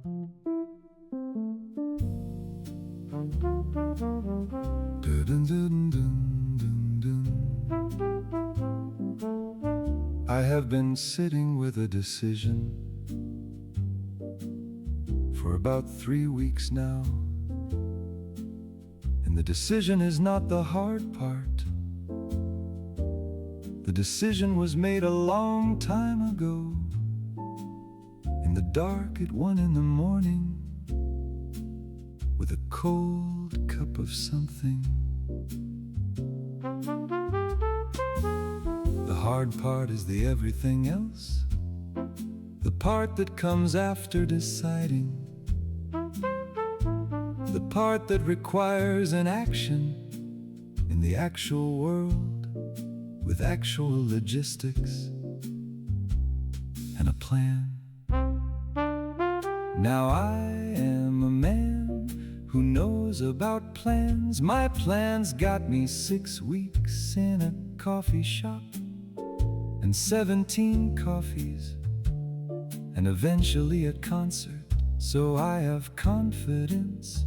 I have been sitting with a decision for about 3 weeks now, and the decision is not the hard part. The decision was made a long time ago, in the dark at 1 in the morning, with a cold cup of something. The hard part is the everything else, the part that comes after deciding, the part that requires an action in the actual world, with actual logistics and a plan. Now I am a man who knows about plans. My plans got me 6 weeks in a coffee shop, and 17 coffees, and eventually a concert. So I have confidence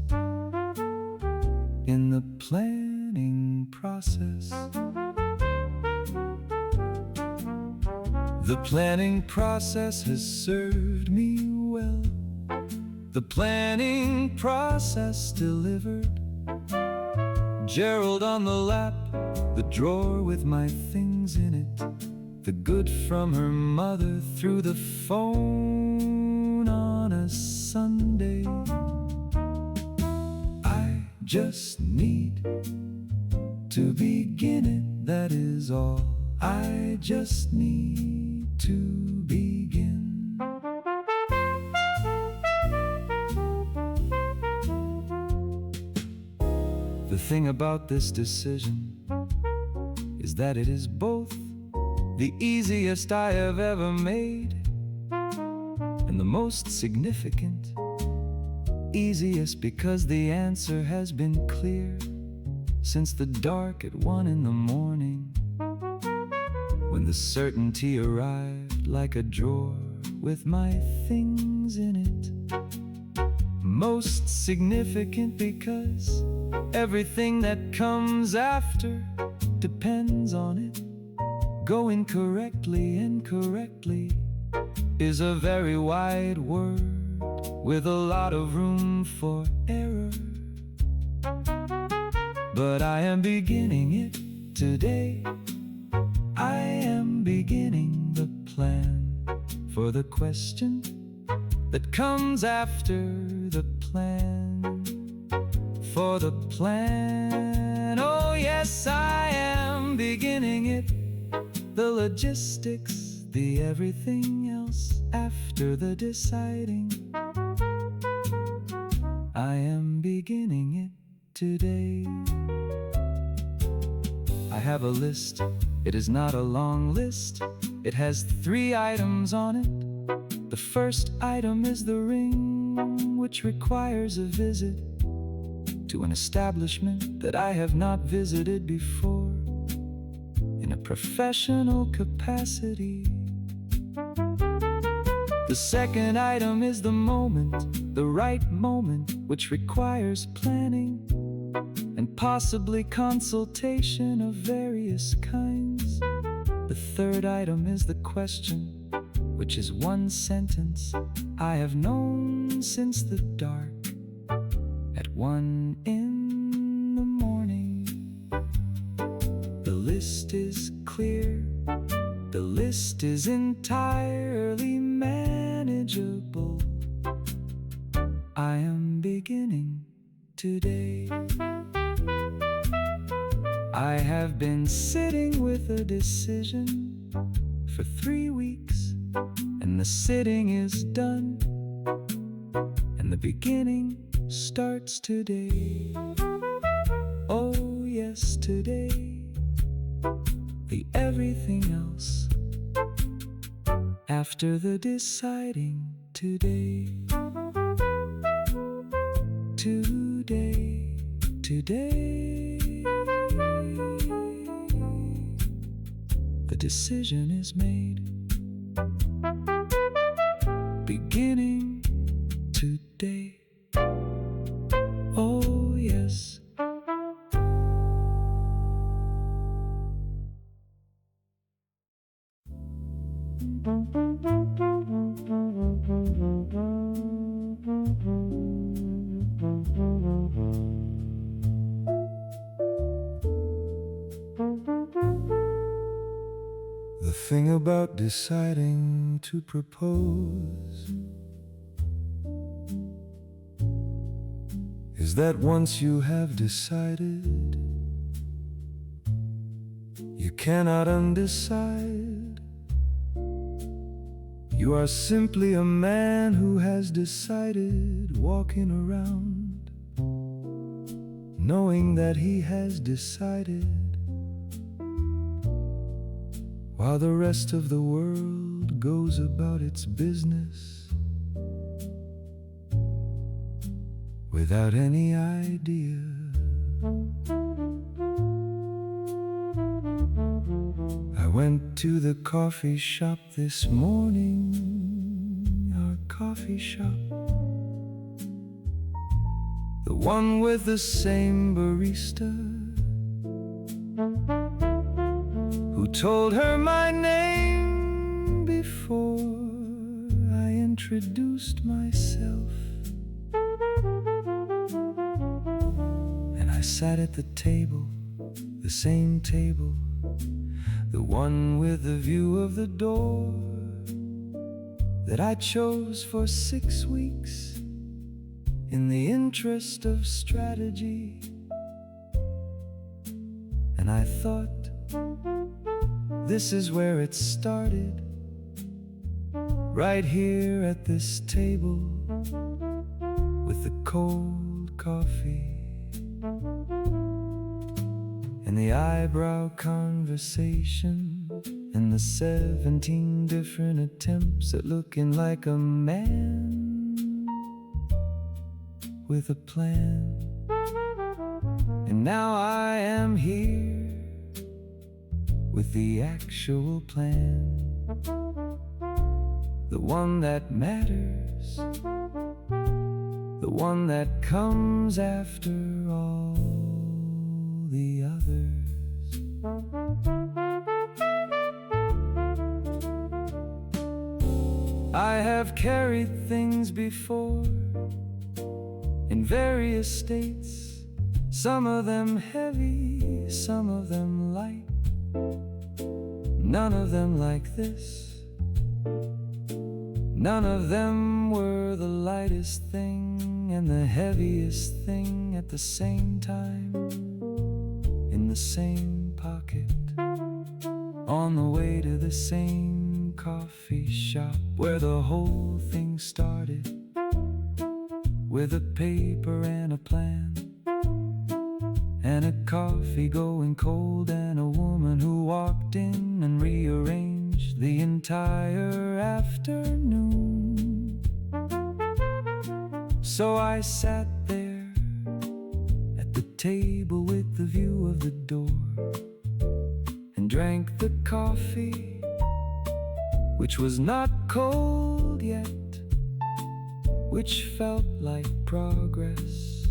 in the planning process. The planning process has served me well. The planning process delivered Gerald on the lap, the drawer with my things in it, the good from her mother through the phone on a Sunday. I just need to begin it, that is all. I just need to begin. The thing about this decision is that it is both the easiest I have ever made and the most significant. Easiest because the answer has been clear since the dark at 1 in the morning, when the certainty arrived like a drawer with my things in it. Most significant because everything that comes after depends on it. Going correctly, incorrectly is a very wide word with a lot of room for error. But I am beginning it today. I am beginning the plan for the question that comes after the plan. For the plan, oh yes, I am beginning it. The logistics, the everything else after the deciding. I am beginning it today. I have a list. It is not a long list. It has 3 items on it. The first item is the ring, which requires a visit to an establishment that I have not visited before in a professional capacity. The second item is the moment, the right moment, which requires planning and possibly consultation of various kinds. The third item is the question, which is 1 sentence I have known since the dark at 1 in the morning. The list is clear. The list is entirely manageable. I am beginning today. I have been sitting with a decision for 3 weeks, and the sitting is done, and the beginning starts today. Oh yes, today. The everything else after the deciding today. Today, today. The decision is made. Beginning today. thing about deciding to propose is that once you have decided, you cannot undecide. You are simply a man who has decided, walking around knowing that he has decided, while the rest of the world goes about its business without any idea. I went to the coffee shop this morning, our coffee shop, the one with the same barista who told her my name before I introduced myself. And I sat at the table, the same table, the one with the view of the door that I chose for 6 weeks in the interest of strategy. And I thought, this is where it started, right here at this table with the cold coffee and the eyebrow conversation and the 17 different attempts at looking like a man with a plan. And now I am here with the actual plan, the one that matters, the one that comes after all the others. I have carried things before in various states, some of them heavy, some of them light, none of them like this. None of them were the lightest thing and the heaviest thing at the same time, in the same pocket, on the way to the same coffee shop where the whole thing started, with a paper and a plan, and a coffee going cold, and a woman who walked in and rearranged the entire afternoon. So I sat there at the table with the view of the door and drank the coffee, which was not cold yet, which felt like progress.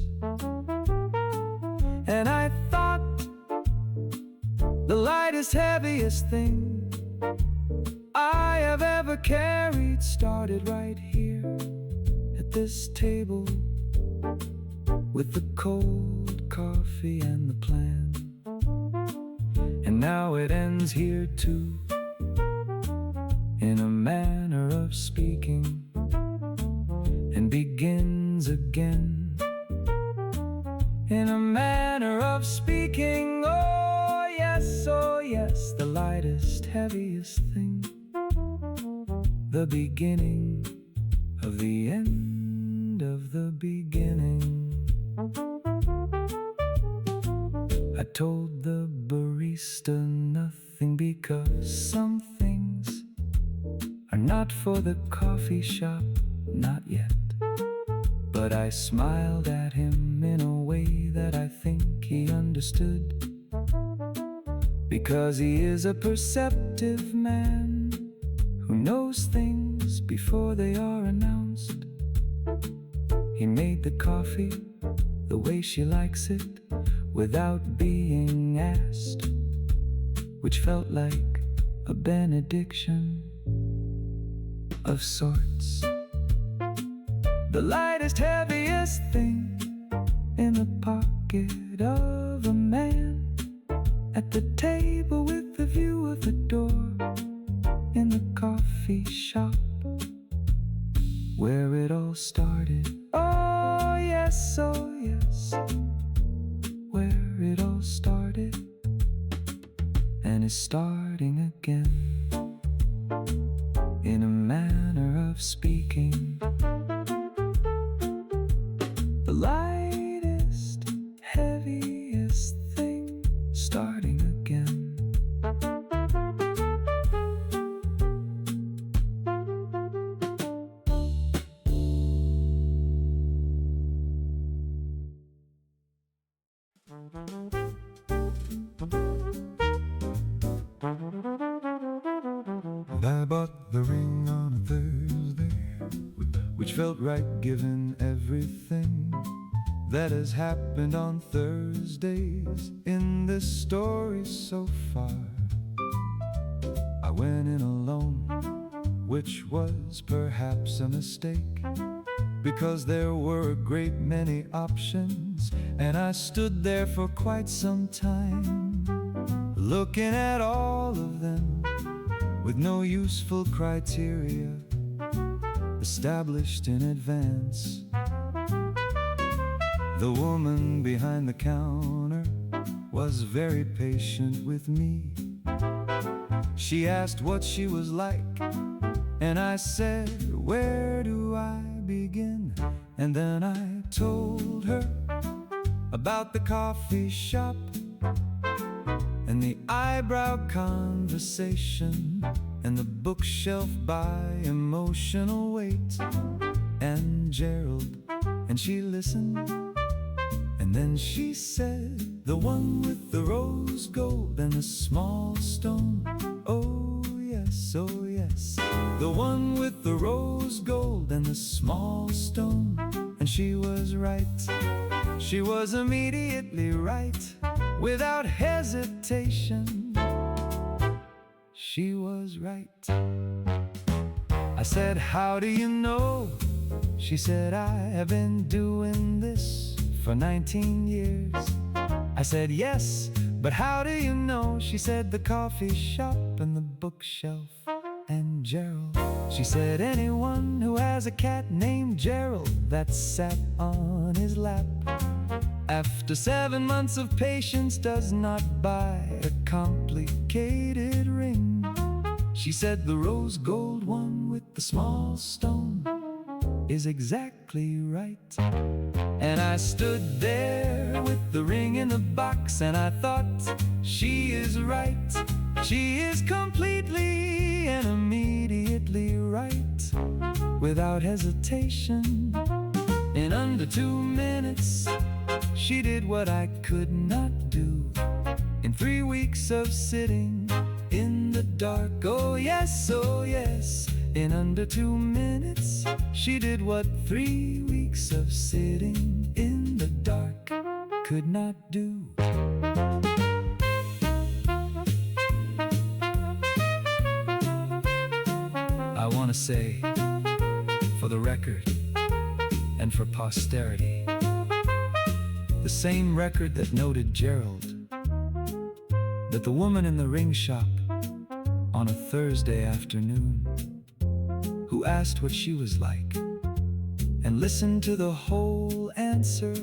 And I thought, the lightest, heaviest thing I have ever carried started right here at this table with the cold coffee and the plan. And now it ends here too, in a manner of speaking, and begins again in a manner of speaking. Oh yes, the lightest, heaviest thing, the beginning of the end of the beginning. I told the barista nothing, because some things are not for the coffee shop, not yet. But I smiled at him in a way that I think he understood, because he is a perceptive man who knows things before they are announced. He made the coffee the way she likes it, without being asked, which felt like a benediction of sorts. The lightest, heaviest thing in the pocket of a man at the table with the view of the door started. Oh yes, where it all started and is starting again, in a manner of speaking. The lightest, heaviest thing starting again. I bought the ring on a Thursday, which felt right given everything that has happened on Thursdays in this story so far. I went in alone, which was perhaps a mistake, because there were a great many options, and I stood there for quite some time, looking at all of them with no useful criteria established in advance. The woman behind the counter was very patient with me. She asked what she was like, and I said, where do I begin? And then I told her about the coffee shop and the eyebrow conversation and the bookshelf by emotional weight and Gerald. And she listened, and then she said, the one with the rose gold and the small stone. Oh yes, the one with the rose gold and the small stone. And she was right. She was immediately right, without hesitation. She was right. I said, how do you know? She said, I have been doing this for 19 years. I said, yes, but how do you know? She said, the coffee shop and the bookshelf and Gerald. She said, anyone who has a cat named Gerald that sat on his lap after 7 months of patience does not buy a complicated ring. She said, the rose gold one with the small stone is exactly right. And I stood there with the ring in the box, and I thought, she is right. She is completely and immediately right, without hesitation. In under 2 minutes, she did what I could not do in 3 weeks of sitting in the dark. Oh yes, in under 2 minutes, she did what 3 weeks of sitting in the dark could not do. I want to say, for the record and for posterity, the same record that noted Gerald, that the woman in the ring shop on a Thursday afternoon, who asked what she was like and listened to the whole answer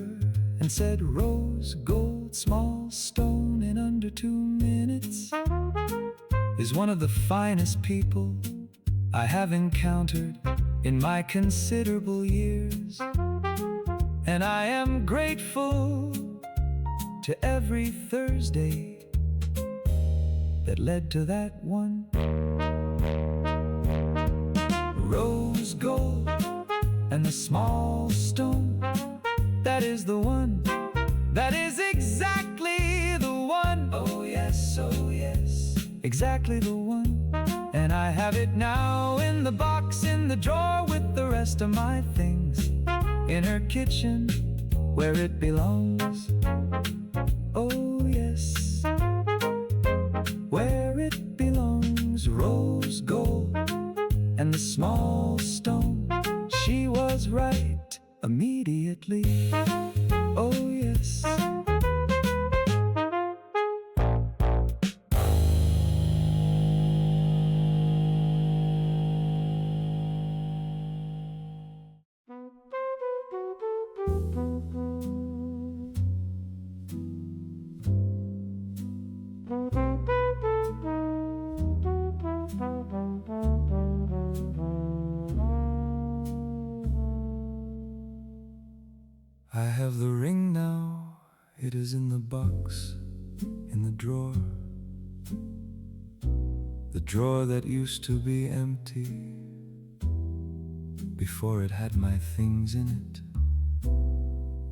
and said, rose gold small stone in under 2 minutes, is one of the finest people I have encountered in my considerable years. And I am grateful to every Thursday that led to that one. Rose gold and the small stone, that is the one. That is exactly the one. Oh yes, exactly the one. And I have it now in the box in the drawer with the rest of my things, in her kitchen where it belongs. Oh yes, where it belongs. Rose gold and the small stone. She was right immediately. Oh yes. I have the ring now, it is in the box, in the drawer. The drawer that used to be empty before it had my things in it,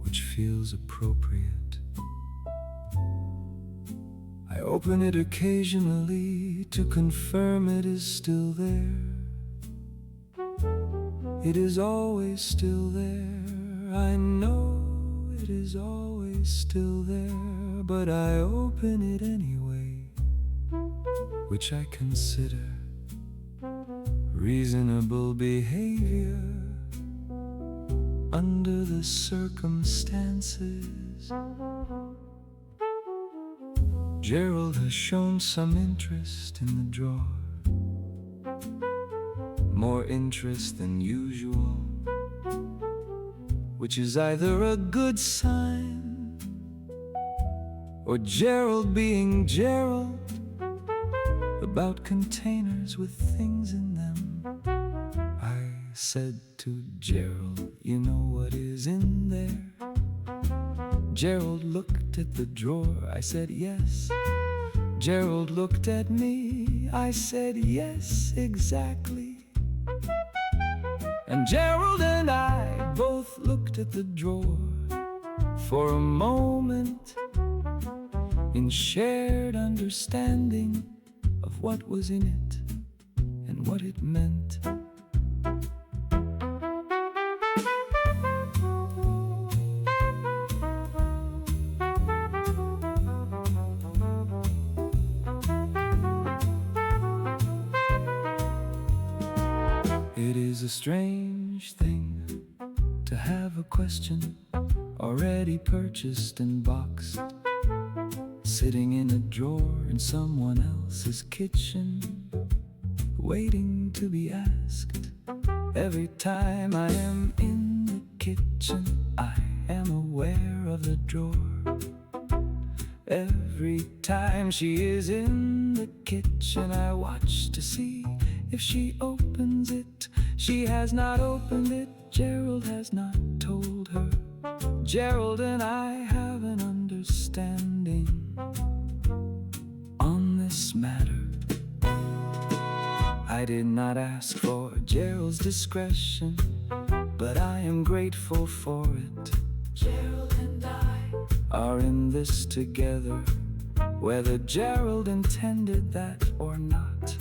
which feels appropriate. I open it occasionally to confirm it is still there. It is always still there. I know it is always still there, but I open it anyway, which I consider reasonable behavior under the circumstances. Gerald has shown some interest in the drawer, more interest than usual, which is either a good sign or Gerald being Gerald about containers with things in them. I said to Gerald, you know what is in there? Gerald looked at the drawer, I said yes. Gerald looked at me, I said yes, exactly. And Gerald and I both looked at the drawer for a moment in shared understanding of what was in it and what it meant. It is a strange thing to have a question already purchased and boxed, sitting in a drawer in someone else's kitchen, waiting to be asked. Every time I am in the kitchen, I am aware of the drawer. Every time she is in the kitchen, I watch to see if she opens it. She has not opened it, Gerald has not told her. Gerald and I have an understanding on this matter. I did not ask for Gerald's discretion, but I am grateful for it. Gerald and I are in this together, whether Gerald intended that or not.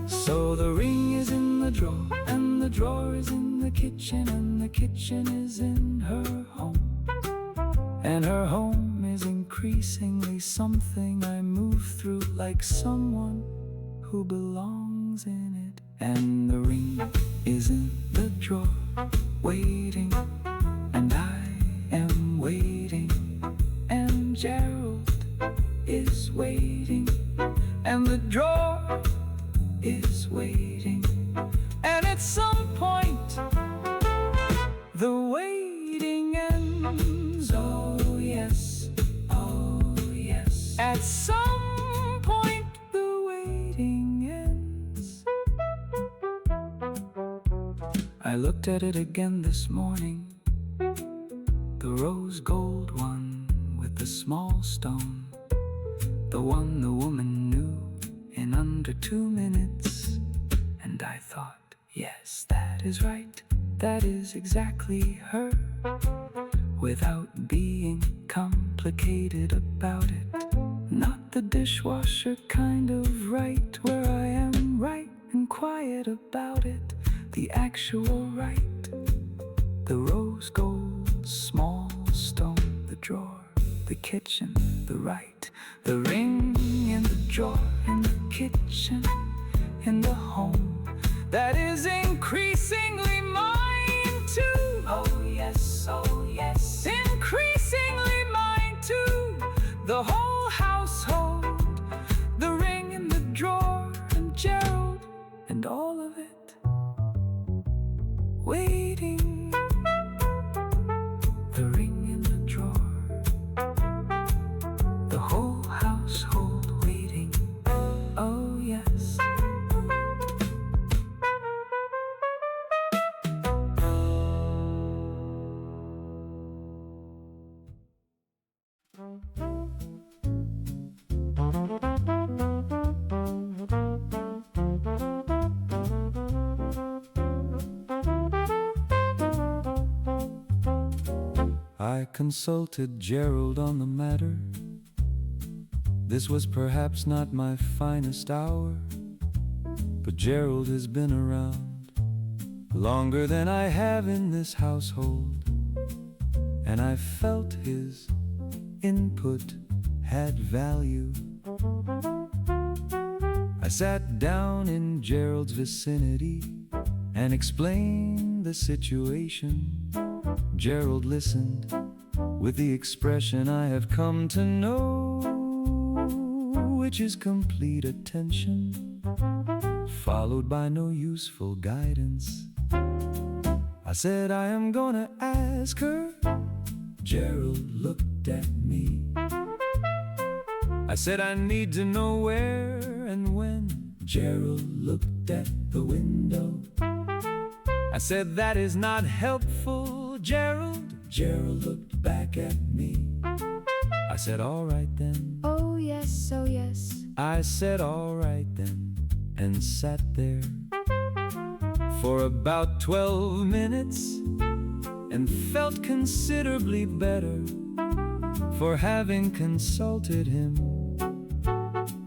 So the ring is in the drawer, and the drawer is in the kitchen, and the kitchen is in her home. And her home is increasingly something I move through, like someone who belongs in it. And the ring is in the drawer, waiting, and I am waiting, and Gerald is waiting, and the drawer is waiting, and at some point the waiting ends. Oh yes, oh yes. At some point the waiting ends. I looked at it again this morning, the rose gold one with the small stone, the one the woman knew in under 2 minutes. And I thought, yes, that is right, that is exactly her, without being complicated about it. Not the dishwasher kind of right, where I am right and quiet about it. The actual right, the rose gold small stone, the drawer, the kitchen, the right, the ring in the drawer, in the kitchen, in the home that is increasingly mine too. Oh yes, increasingly mine too. The whole household, the ring in the drawer, and Gerald, and all of it waiting. The ring in the drawer, the whole household waiting. Oh yes. I consulted Gerald on the matter. This was perhaps not my finest hour, but Gerald has been around longer than I have in this household, and I felt his input had value. I sat down in Gerald's vicinity and explained the situation. Gerald listened with the expression I have come to know, which is complete attention, followed by no useful guidance. I said, I am gonna ask her. Gerald looked at me. I said, I need to know where and when. Gerald looked at the window. I said, that is not helpful, Gerald. Gerald looked back at me. I said, all right then. Oh yes, oh yes. I said, all right then, and sat there for about 12 minutes and felt considerably better for having consulted him,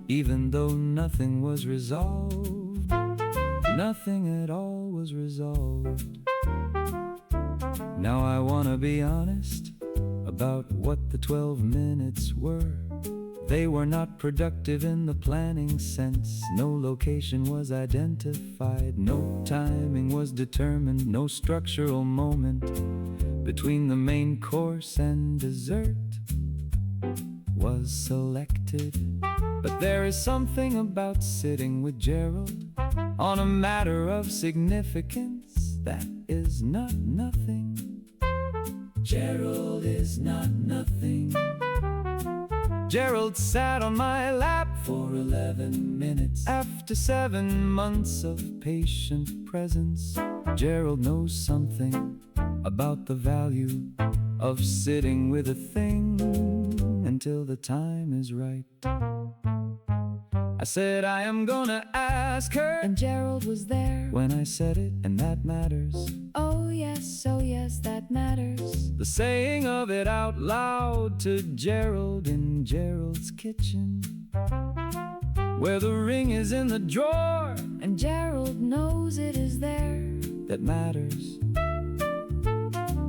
even though nothing was resolved. Nothing at all was resolved. Now I wanna be honest about what the 12 minutes were. They were not productive in the planning sense. No location was identified, no timing was determined, no structural moment between the main course and dessert was selected. But there is something about sitting with Gerald on a matter of significance that is not nothing. Gerald is not nothing. Gerald sat on my lap for 11 minutes. After 7 months of patient presence, Gerald knows something about the value of sitting with a thing until the time is right. I said, I am gonna ask her, And Gerald was there when I said it, and that matters. oh yes, that matters. The saying of it out loud to Gerald in Gerald's kitchen, where the ring is in the drawer, And Gerald knows it is there. that matters.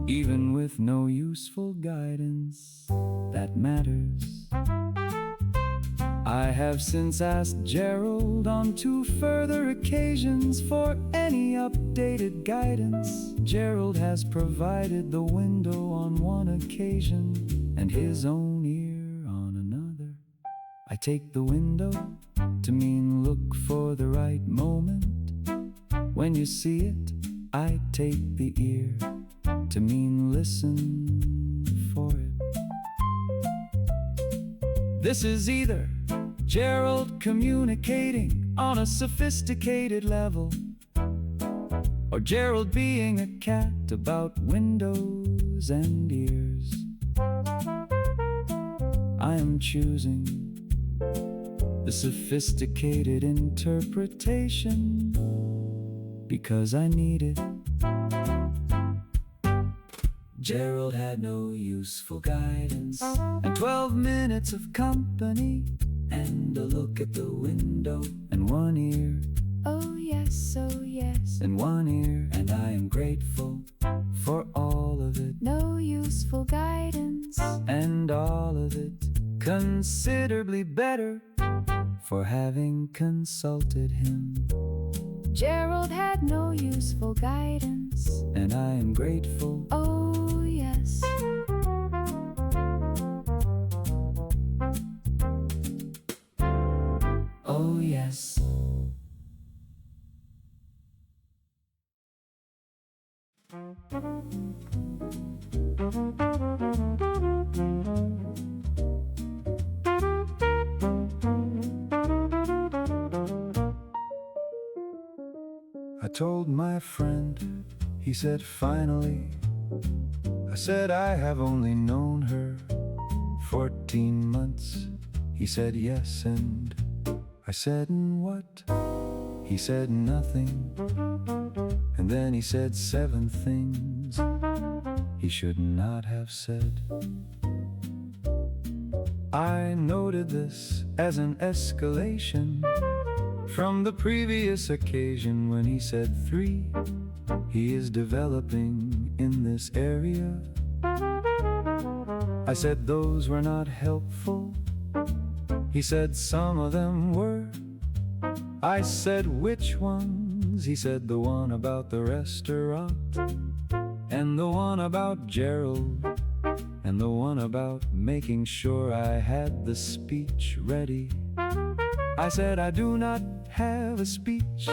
Even with no useful guidance, that matters. I have since asked Gerald on 2 further occasions for any updated guidance. Gerald has provided the window on 1 occasion and his own ear on another. I take the window to mean look for the right moment. When you see it, I take the ear to mean listen for it. This is either Gerald communicating on a sophisticated level, or Gerald being a cat about windows and ears. I am choosing the sophisticated interpretation because I need it. Gerald had no useful guidance, and 12 minutes of company, and a look at the window, and 1 ear, Oh yes, and 1 ear, and I am grateful for all of it, no useful guidance. and all of it considerably better for having consulted him. Gerald had no useful guidance. And I am grateful. Oh yes. Oh yes. I told my friend, he said finally. I said I have only known her 14 months. He said yes, and I said, and what? He said nothing. And then he said 7 things. he should not have said. I noted this as an escalation from the previous occasion when he said 3. He is developing in this area. I said those were not helpful. He said some of them were. I said which ones? He said the one about the restaurant, and the one about Gerald, and the one about making sure I had the speech ready. I said I do not have a speech.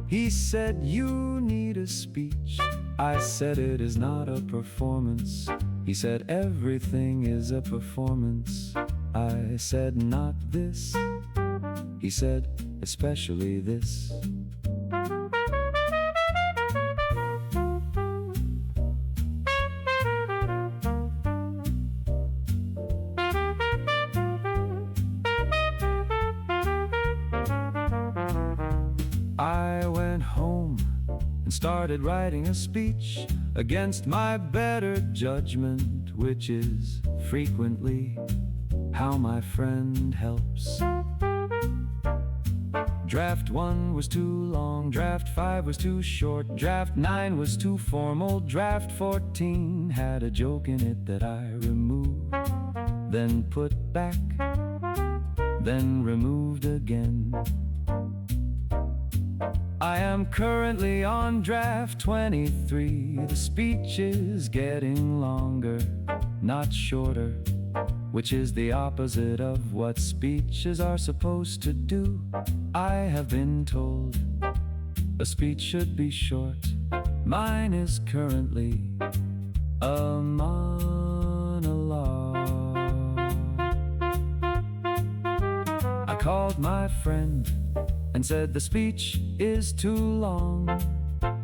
He said you need a speech. I said it is not a performance. He said everything is a performance. I said not this. He said especially this. I went home and started writing a speech against my better judgment, which is frequently how my friend helps. Draft 1 was too long, draft 5 was too short, draft 9 was too formal, draft 14 had a joke in it that I removed, then put back, then removed again. I am currently on draft 23. The speech is getting longer, not shorter, which is the opposite of what speeches are supposed to do. I have been told a speech should be short. Mine is currently a monologue. I called my friend and said the speech is too long.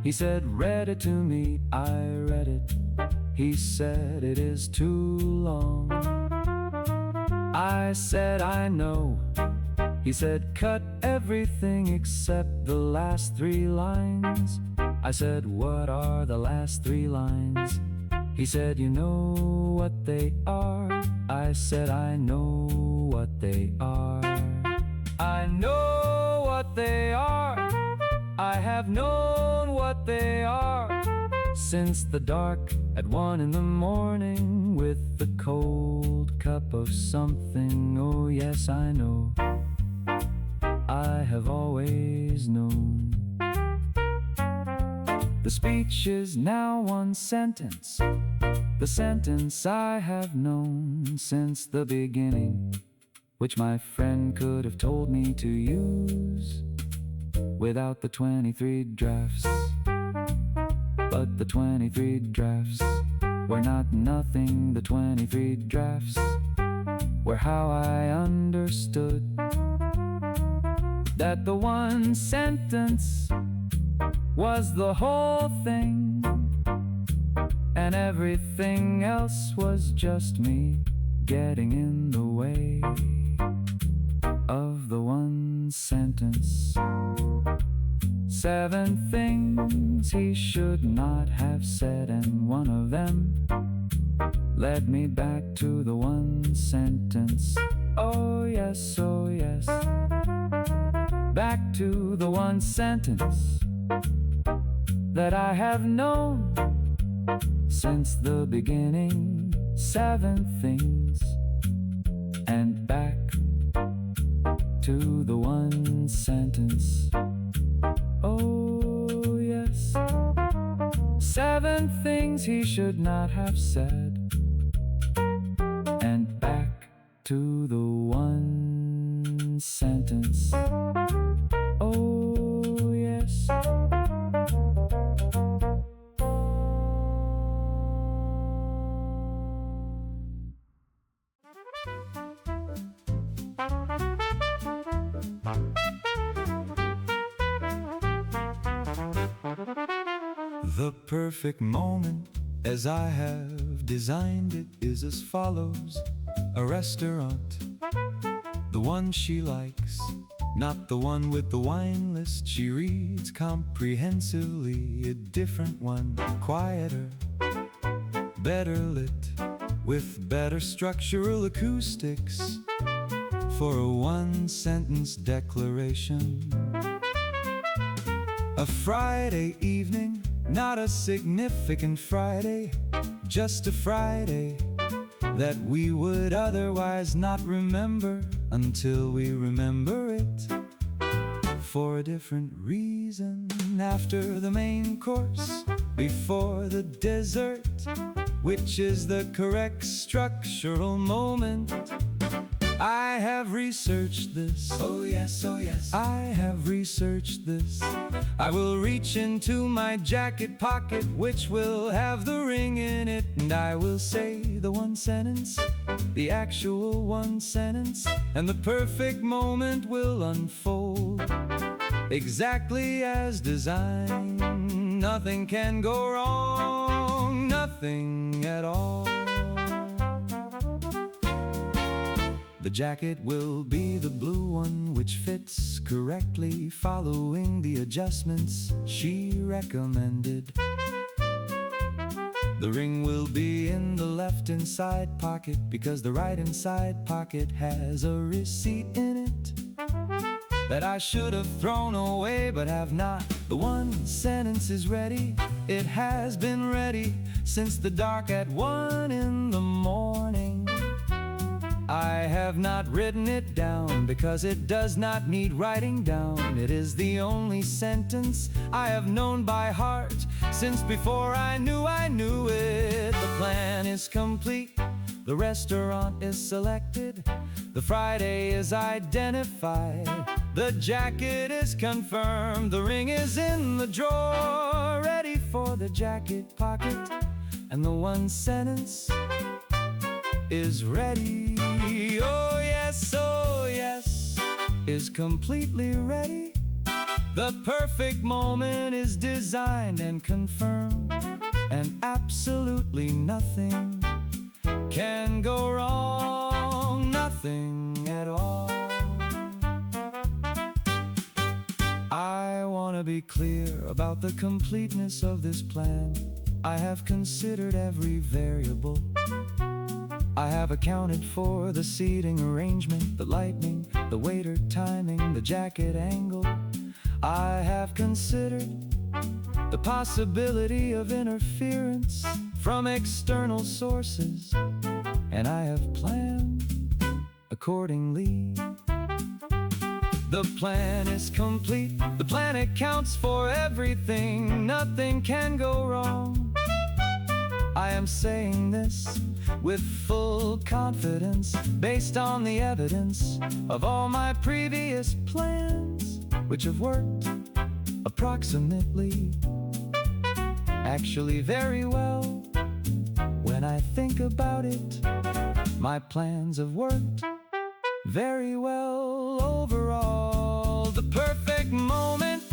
He said, read it to me. I read it. He said it is too long. I said I know. He said cut everything except the last 3 lines. I said what are the last 3 lines? He said you know what they are. I said I know what they are. I know what they are. I have known what they are since the dark at 1 in the morning with the cold cup of something. Oh yes, I know. I have always known. The speech is now 1 sentence, the sentence I have known since the beginning, which my friend could have told me to use without the 23 drafts. But the 23 drafts were not nothing. The 23 drafts were how I understood that the 1 sentence was the whole thing, and everything else was just me getting in the way of the 1 sentence. 7 things he should not have said, and one of them led me back to the 1 sentence. Oh yes, oh yes, back to the 1 sentence that I have known since the beginning. 7 things, and back to the 1 sentence. Oh yes, 7 things he should not have said, and back to the 1 sentence. Oh yes. The perfect moment, as I have designed it, is as follows. A restaurant, the one she likes, not the one with the wine list she reads comprehensively. A different one, quieter, better lit, with better structural acoustics, for a one-sentence declaration. A Friday evening, not a significant Friday, just a Friday that we would otherwise not remember until we remember it for a different reason. After the main course, before the dessert, which is the correct structural moment. I have researched this. Oh yes, oh yes. I have researched this. I will reach into my jacket pocket, which will have the ring in it, and I will say the one sentence, the actual one sentence, and the perfect moment will unfold exactly as designed. Nothing can go wrong, nothing at all. The jacket will be the blue one, which fits correctly, following the adjustments she recommended. The ring will be in the left inside pocket, because the right inside pocket has a receipt in it that I should have thrown away but have not. The one sentence is ready. It has been ready since the dark at 1 in the morning. I have not written it down because it does not need writing down. It is the only sentence I have known by heart since before I knew it. The plan is complete, the restaurant is selected, the Friday is identified, the jacket is confirmed, the ring is in the drawer, ready for the jacket pocket, and the one sentence is ready. Oh yes, is completely ready. The perfect moment is designed and confirmed, and absolutely nothing can go wrong, nothing at all. I want to be clear about the completeness of this plan. I have considered every variable. I have accounted for the seating arrangement, the lighting, the waiter timing, the jacket angle. I have considered the possibility of interference from external sources, and I have planned accordingly. The plan is complete, the plan accounts for everything, nothing can go wrong. I am saying this with full confidence, based on the evidence of all my previous plans, which have worked approximately, actually very well. When I think about it, my plans have worked very well overall. The perfect moment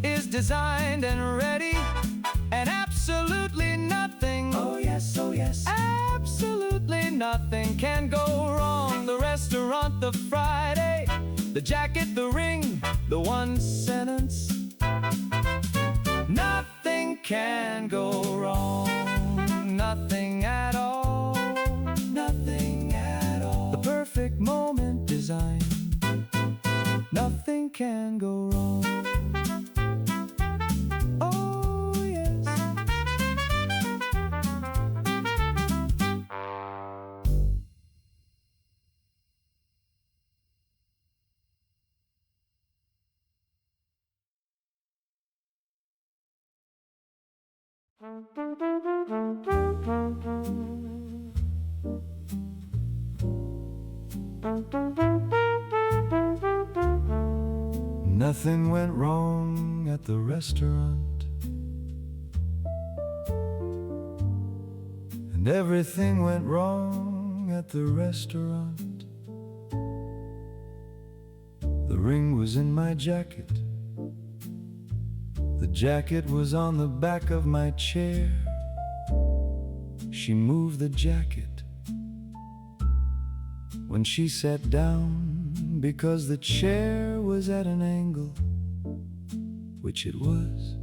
is designed and ready, and absolutely nothing, oh yes, absolutely nothing can go wrong. The restaurant, the Friday, the jacket, the ring, the one sentence, nothing can go wrong, nothing at all, nothing at all. The perfect moment designed, nothing can go wrong. Oh yes. Nothing went wrong at the restaurant, and everything went wrong at the restaurant. The ring was in my jacket, the jacket was on the back of my chair. She moved the jacket when she sat down, because the chair was at an angle, which it was.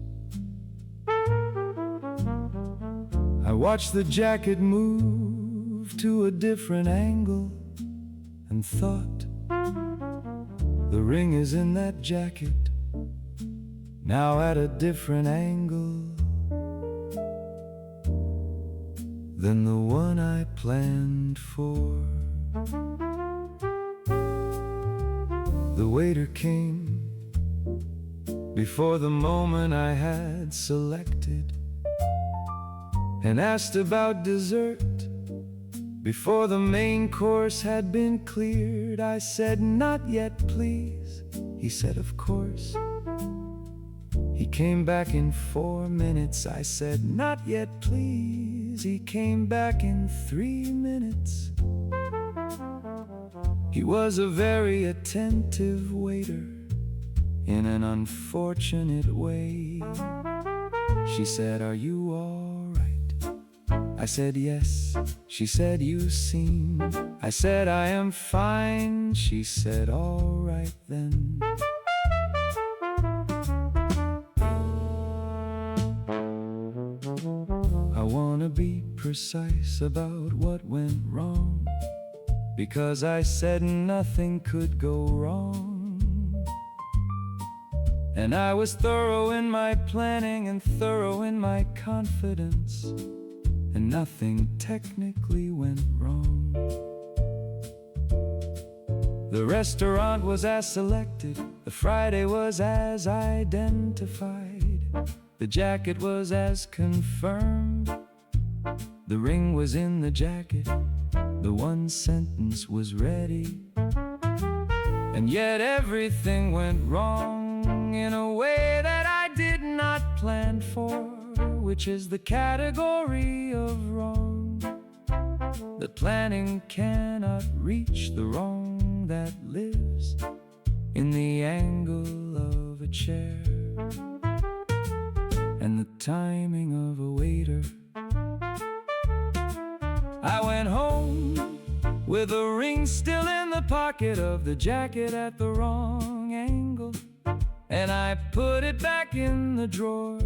I I watched the jacket move to a different angle and thought, the ring is in that jacket, now at a different angle than the one I planned for. The waiter came before the moment I had selected and asked about dessert before the main course had been cleared. I said, not yet, please. He said, of course. He came back in 4 minutes. I said, not yet, please. He came back in 3 minutes. He was a very attentive waiter in an unfortunate way. She said, are you all right? I said, yes. She said, you seem. I said, I am fine. She said, all right then. I wanna be precise about what went wrong, because I said nothing could go wrong. And I was thorough in my planning and thorough in my confidence, and nothing technically went wrong. The restaurant was as selected, the Friday was as identified, the jacket was as confirmed, the ring was in the jacket, the one sentence was ready. And yet everything went wrong in a way that I did not plan for, which is the category of wrong. The planning cannot reach the wrong that lives in the angle of a chair and the timing of a waiter. I went home with a ring still in the pocket of the jacket at the wrong angle, and I put it back in the drawer.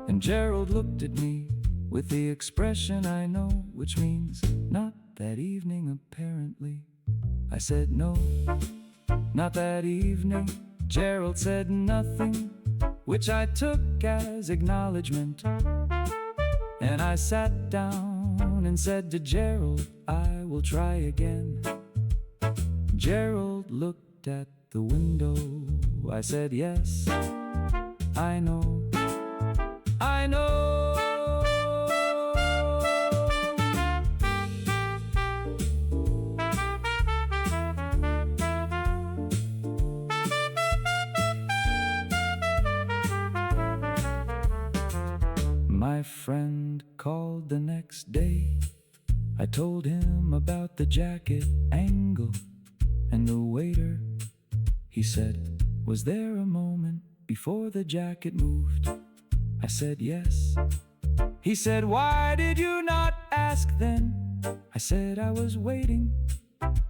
And Gerald looked at me with the expression I know, which means not that evening apparently. I said no, not that evening. Gerald said nothing, which I took as acknowledgement. And I sat down and said to Gerald, I will try again. Gerald looked at the window. I said, yes, I know, I know. My friend called the next day. I told him about the jacket angle and the waiter. He said, was there a moment before the jacket moved? I said, yes. He said, why did you not ask then? I said, I was waiting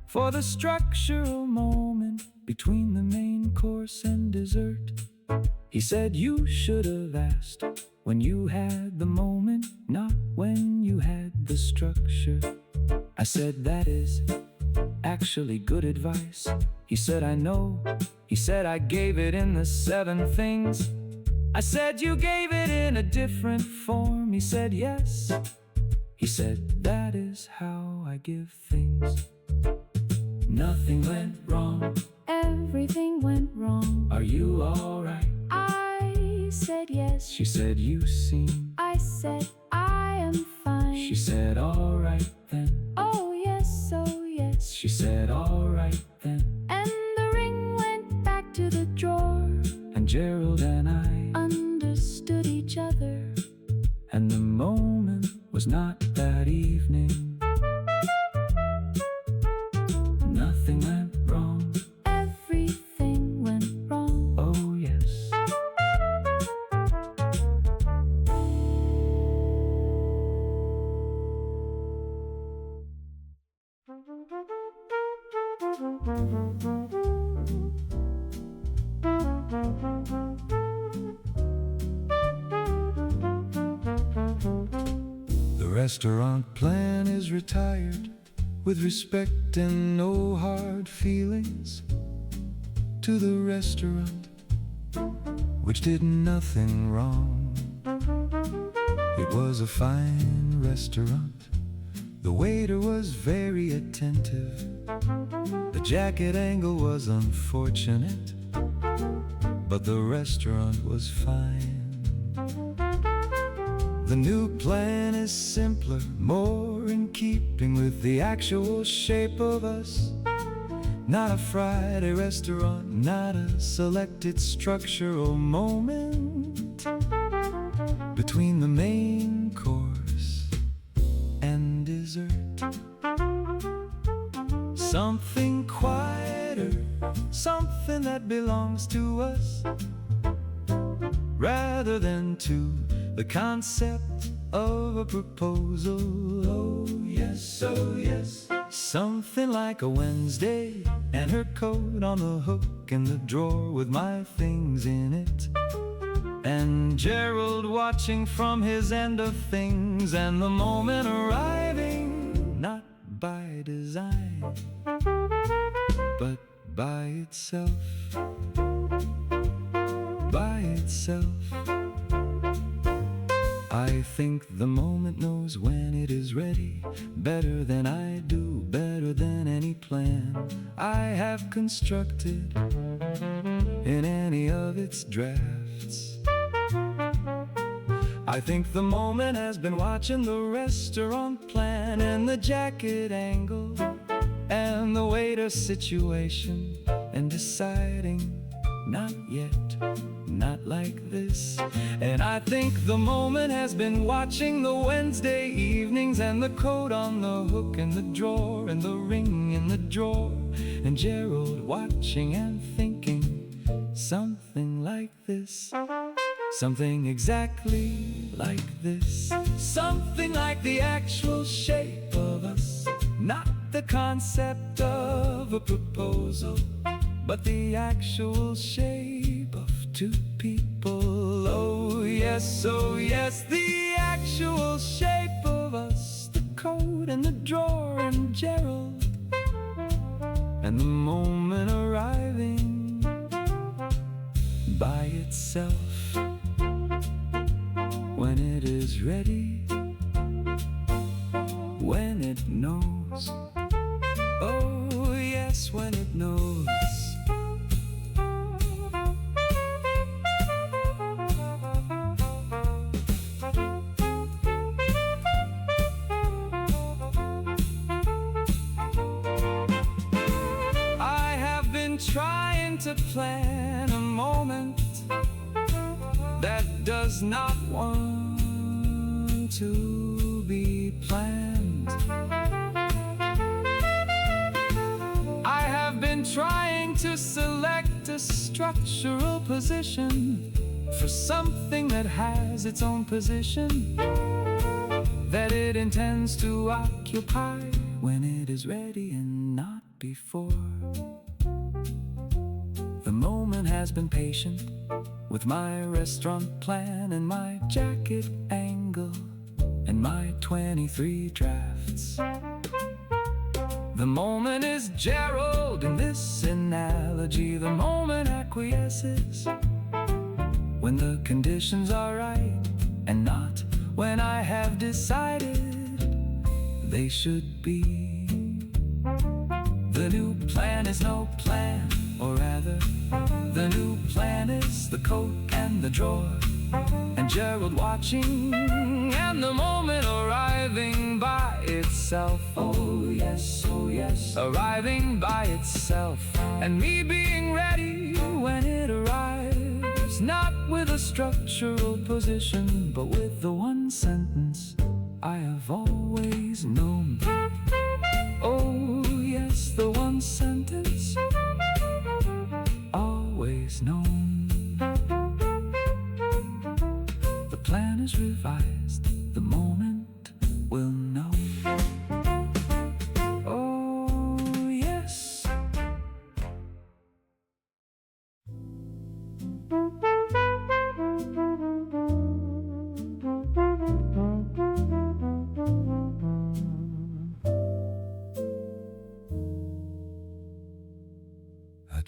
for the structural moment between the main course and dessert. He said, you should have asked when you had the moment, not when you had the structure. I said, that is actually good advice. He said, I know. He said, I gave it in the 7 things. I said, you gave it in a different form. He said, yes. He said, that is how I give things. Nothing went wrong. Everything went wrong. Are you all right? I said yes. She said, you seem. I said, I am fine. She said, all right then. Oh yes, oh yes. She said, all right then. And the ring went back to the drawer. And Gerald and I understood each other. And the moment was not that evening. Nothing went wrong. Everything went wrong. Oh yes. restaurant plan is retired, with respect and no hard feelings, to the restaurant which did nothing wrong. It was a fine restaurant. The waiter was very attentive. The jacket angle was unfortunate, but the restaurant was fine. The new plan is simpler, more in keeping with the actual shape of us. Not a Friday restaurant, not a selected structural moment between the main course and dessert. Something quieter, something that belongs to us, rather than to the concept of a proposal. Oh yes, oh yes. Something like a Wednesday and her coat on the hook in the drawer with my things in it, and Gerald watching from his end of things, and the moment arriving, not by design, but by itself. By itself. I think the moment knows when it is ready, better than I do, better than any plan I have constructed in any of its drafts. I think the moment has been watching the restaurant plan and the jacket angle and the waiter situation, and deciding, not yet, not like this. And I think the moment has been watching the Wednesday evenings and the coat on the hook in the drawer and the ring in the drawer, and Gerald watching and thinking, something like this, something exactly like this, something like the actual shape of us, not the concept of a proposal, but the actual shape of two people. Oh yes, the actual shape of us, the coat and the drawer and Gerald, and the moment arriving by itself, when it is ready, when it knows. Oh yes, when it knows. Trying to plan a moment that does not want to be planned. I have been trying to select a structural position for something that has its own position, that it intends to occupy when it is ready and not before. The moment has been patient with my restaurant plan and my jacket angle and my 23 drafts. The moment is Gerald in this analogy. The moment acquiesces when the conditions are right, and not when I have decided they should be. The new plan is no plan, or rather, the new plan is the coat and the drawer, and Gerald watching, and the moment arriving by itself. Oh yes, arriving by itself, and me being ready when it arrives, not with a structural position, but with the one sentence I have always known. Oh yes, the one sentence always known. The plan is revised, the moment will know. Oh yes.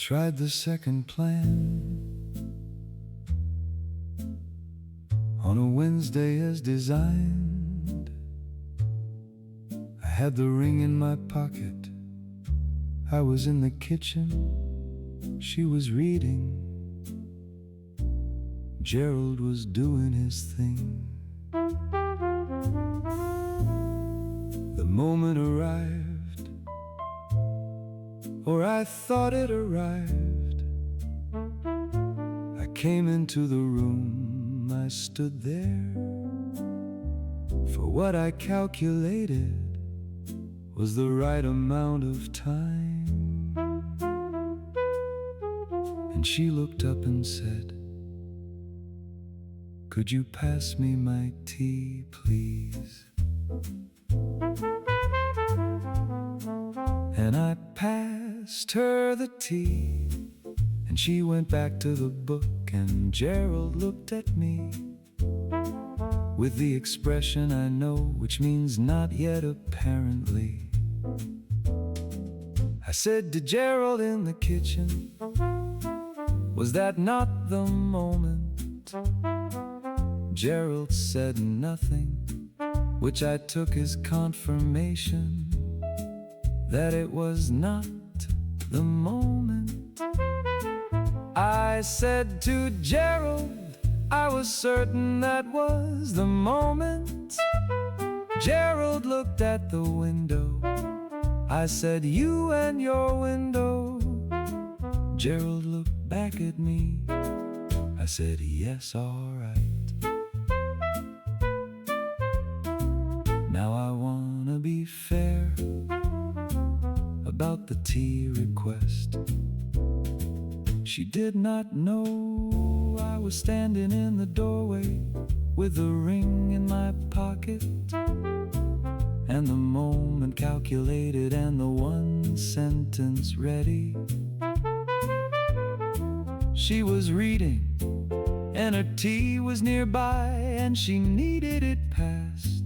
tried the second plan on a Wednesday as designed. I had the ring in my pocket. I was in the kitchen. She was reading. Gerald was doing his thing. The moment arrived, or I thought it arrived. I came into the room, I stood there. For what I calculated was the right amount of time. And she looked up and said, "Could you pass me my tea, please?" And I passed her the tea, and she went back to the book, and Gerald looked at me with the expression I know, which means not yet apparently. I said to Gerald in the kitchen, "Was that not the moment?" Gerald said nothing, which I took as confirmation that it was not the moment. I said to Gerald, I was certain that was the moment. Gerald looked at the window. I said, "You and your window." Gerald looked back at me. I said, "Yes, all right." Now I wanna be fair about the tea request. She did not know I was standing in the doorway with the ring in my pocket, and the moment calculated, and the one sentence ready. She was reading, and her tea was nearby, and she needed it passed,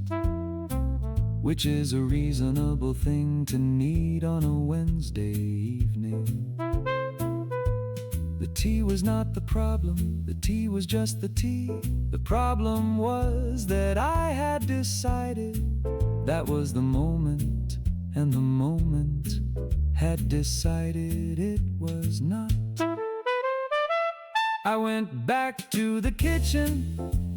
which is a reasonable thing to need on a Wednesday evening. The tea was not the problem, the tea was just the tea. The problem was that I had decided that was the moment, and the moment had decided it was not. I went back to the kitchen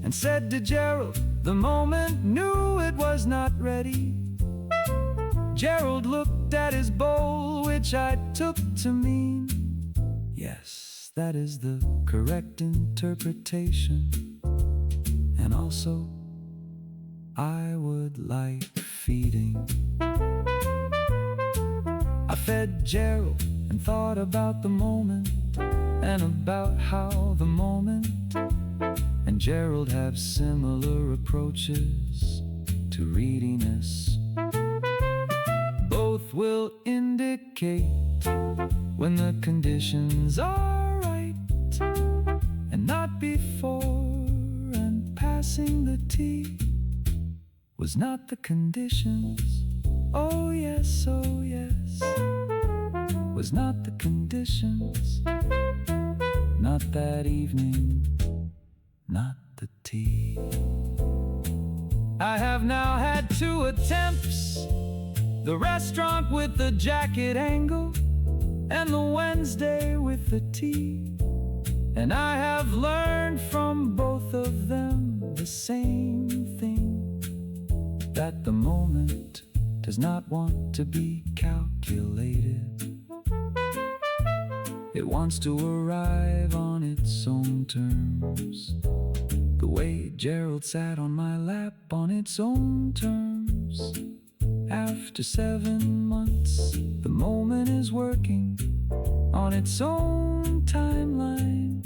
and said to Gerald, the moment knew it was not ready. Gerald looked at his bowl, which I took to mean, yes, that is the correct interpretation. And also, I would like feeding. I fed Gerald and thought about the moment, and about how the moment and Gerald have similar approaches to readiness. Both will indicate when the conditions are right, and not before. And passing the tea was not the conditions. Oh yes, was not the conditions. Not that evening, not the tea. I have now had 2 attempts, the restaurant with the jacket angle, and the Wednesday with the tea. And I have learned from both of them the same thing, that the moment does not want to be calculated. It wants to arrive on its own terms, the way Gerald sat on my lap on its own terms. After 7 months, the moment is working on its own timeline,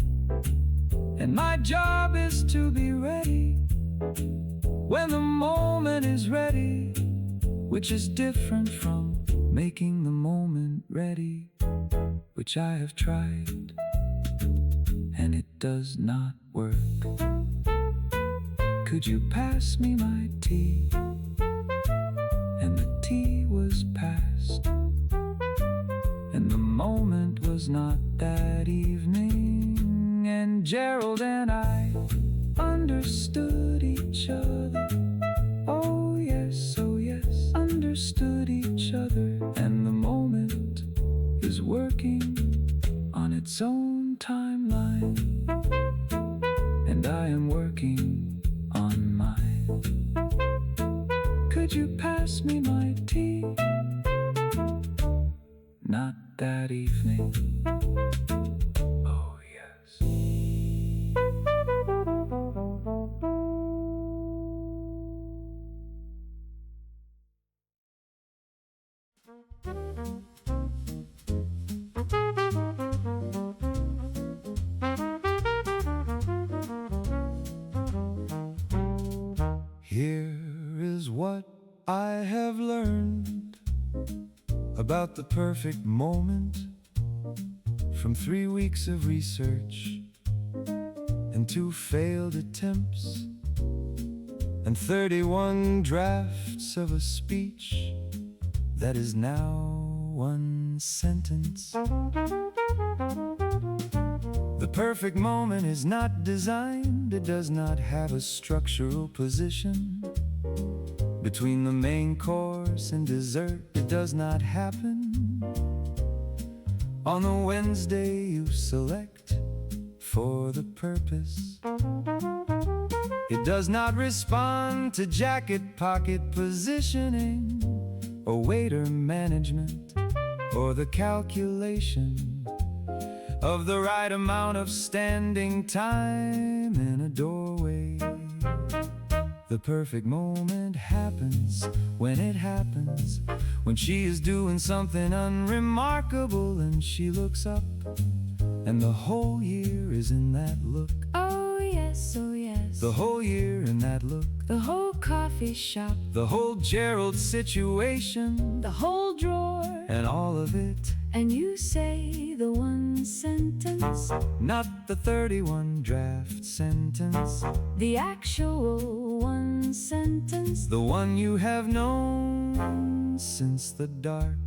and my job is to be ready when the moment is ready, which is different from making the moment ready, which I have tried, and it does not work. Could you pass me my tea? And the tea was passed, and the moment was not that evening, and Gerald and I understood each other. Oh yes, understood each other. And the moment is working on its own timeline, and I am working on mine. Could you pass me my tea? Not that evening. Oh yes. Here is what I have learned about the perfect moment from 3 weeks of research and 2 failed attempts and 31 drafts of a speech that is now 1 sentence. The perfect moment is not designed, it does not have a structural position. Between the main course and dessert, it does not happen. On the Wednesday you select for the purpose. It does not respond to jacket pocket positioning, or waiter management, or the calculation of the right amount of standing time in a doorway. The perfect moment happens when it happens, when she is doing something unremarkable and she looks up, and the whole year is in that look. Oh yes, oh yes. The whole year in that look. The whole coffee shop, The whole Gerald situation, the whole drawer, and all of it. and you say the 1 sentence, Not the 31 draft sentence, the actual 1 sentence. the one you have known since the dark.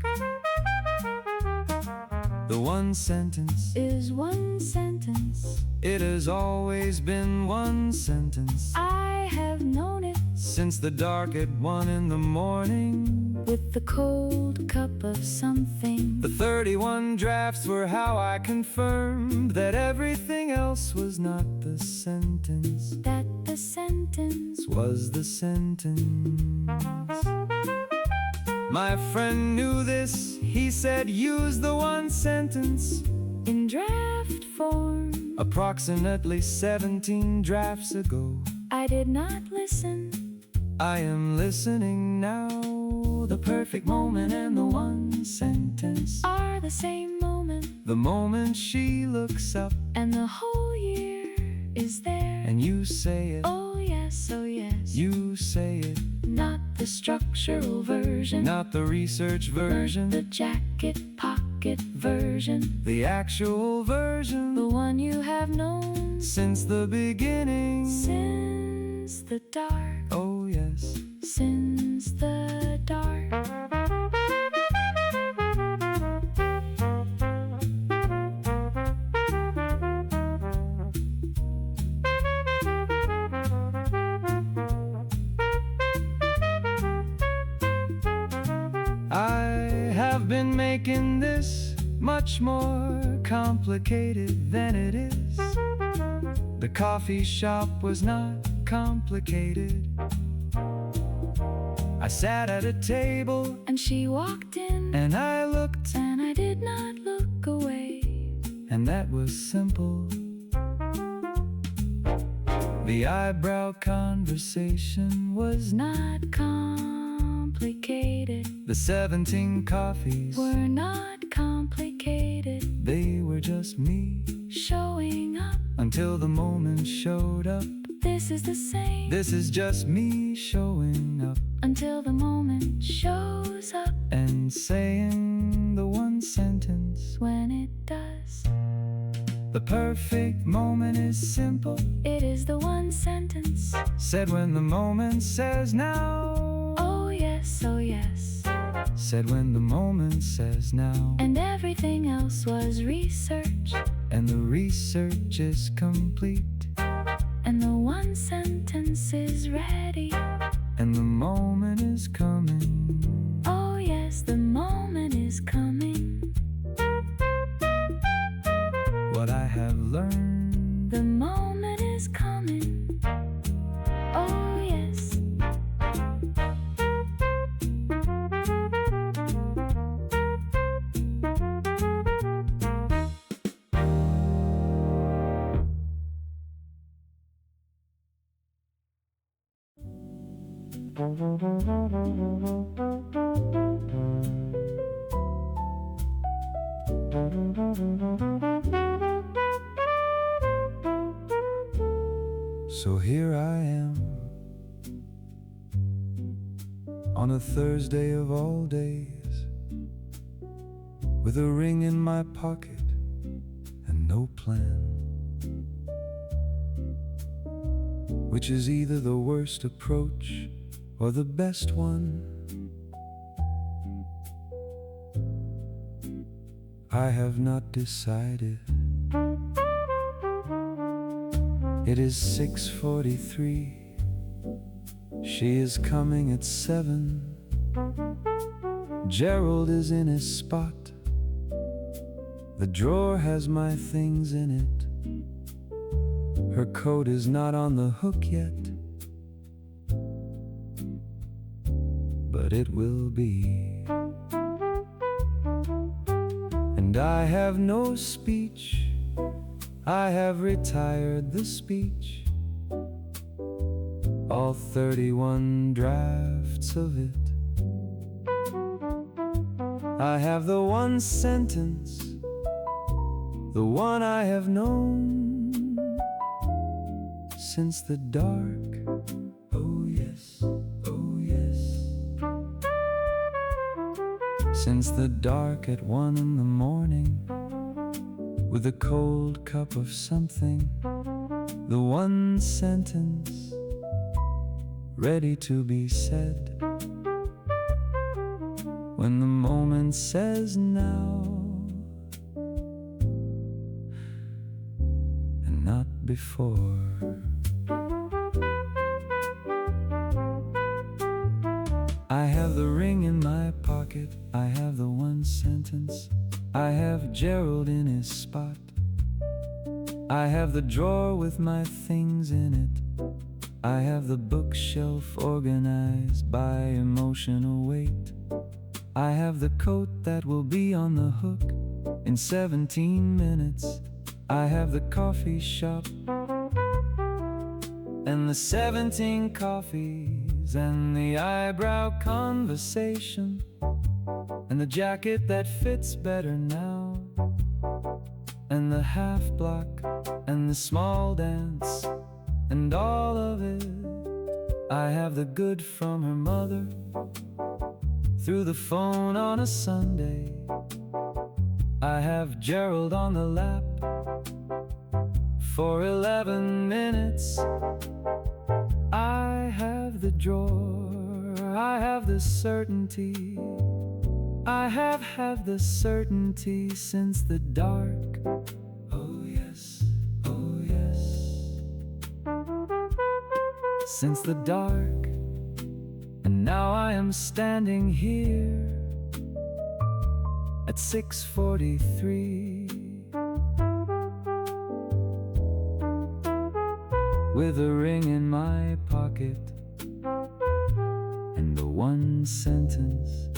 The 1 sentence, Is 1 sentence. it has always been 1 sentence, I have known it since the dark at 1 in the morning. with the cold cup of something. The 31 drafts were how I confirmed that everything else was not the sentence, That the sentence was the sentence. My friend knew this, he said use the 1 sentence. in draft form. Approximately 17 drafts ago. I did not listen. I am listening now. The perfect moment and the 1 sentence Are the same moment, the moment she looks up and the whole year is there. and you say it. Oh yes, oh yes. You say it, Not the structural version, not the research version, the jacket pocket version, the actual version, the one you have known since the beginning. since the dark, Oh yes. since the dark. I have been making this much more complicated than it is. The coffee shop was not complicated. I sat at a table And she walked in, and I looked, and I did not look away. and that was simple. The eyebrow conversation was Not complicated, the 17 coffees. were not complicated. They were just me Showing up, until the moment showed up. this is the same. This is just me showing up Until the moment shows up, and saying the 1 sentence. when it does. The perfect moment is simple, It is the 1 sentence. said when the moment says now. Oh yes, oh yes. said when the moment says now, and everything else was research, and the research is complete, and the one sentence is ready, and the moment is coming. oh yes, the moment is coming. What I have learned, The moment is coming, oh yes. So here I am, on a Thursday of all days, with a ring in my pocket and no plan, which is either the worst approach or the best one. I have not decided. It is 6:43. She is coming at 7. Gerald is in his spot. The drawer has my things in it. Her coat is not on the hook yet, but it will be. And I have no speech. I have retired the speech, all 31 drafts of it. I have the one sentence, the one I have known since the dark. Oh yes, oh yes. Since the dark at 1 in the morning, with a cold cup of something, the one sentence ready to be said, when the moment says now, and not before. I have the ring in my pocket, I have the one sentence, I have Gerald in his spot. I have the drawer with my things in it. I have the bookshelf organized by emotional weight. I have the coat that will be on the hook in 17 minutes. I have the coffee shop and the 17 coffees and the eyebrow conversation and the jacket that fits better now, and the half block and the small dance and all of it. I have the good from her mother through the phone on a Sunday. I have Gerald on the lap for 11 minutes. I have the drawer, I have the certainty, I have had the certainty since the dark. Oh yes, oh yes. Since the dark, and now I am standing here at 6:43 with a ring in my pocket and the one sentence,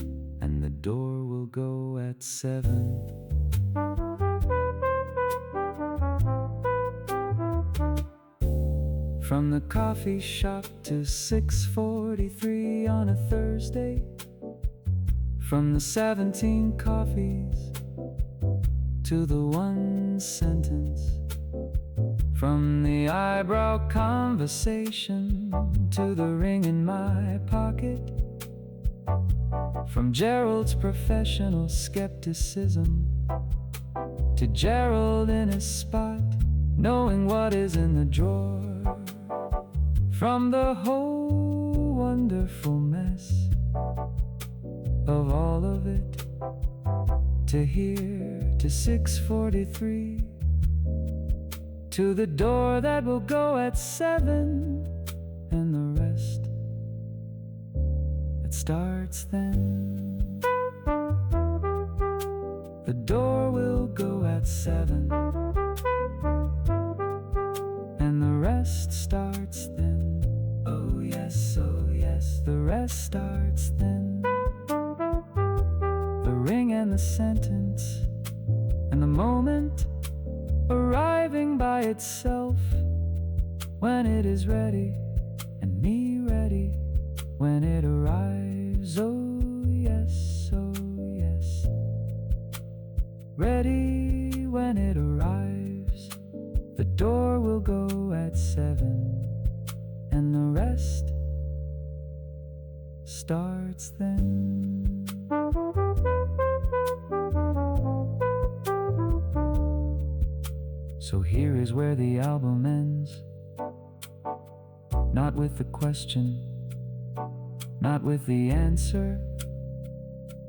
and the door will go at 7. From the coffee shop to 6:43 on a Thursday, from the 17 coffees to the one sentence, from the eyebrow conversation to the ring in my pocket, from Gerald's professional skepticism to Gerald in his spot, knowing what is in the drawer, from the whole wonderful mess of all of it, to here, to 6:43, to the door that will go at 7, and the rest, it starts then. The door will go at 7, and the rest starts then. Oh yes, the rest starts then. The ring and the sentence, and the moment arriving by itself, when it is ready, and me ready when it arrives. Oh yes, ready when it arrives. The door will go at 7, and the rest starts then. So here is where the album ends, not with the question, not with the answer,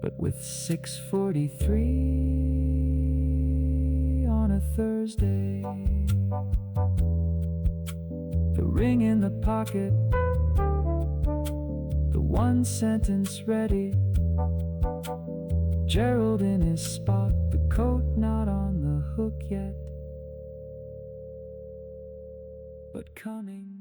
but with 6:43 on a Thursday. The ring in the pocket, the one sentence ready, Gerald in his spot, the coat not on the hook yet, but coming.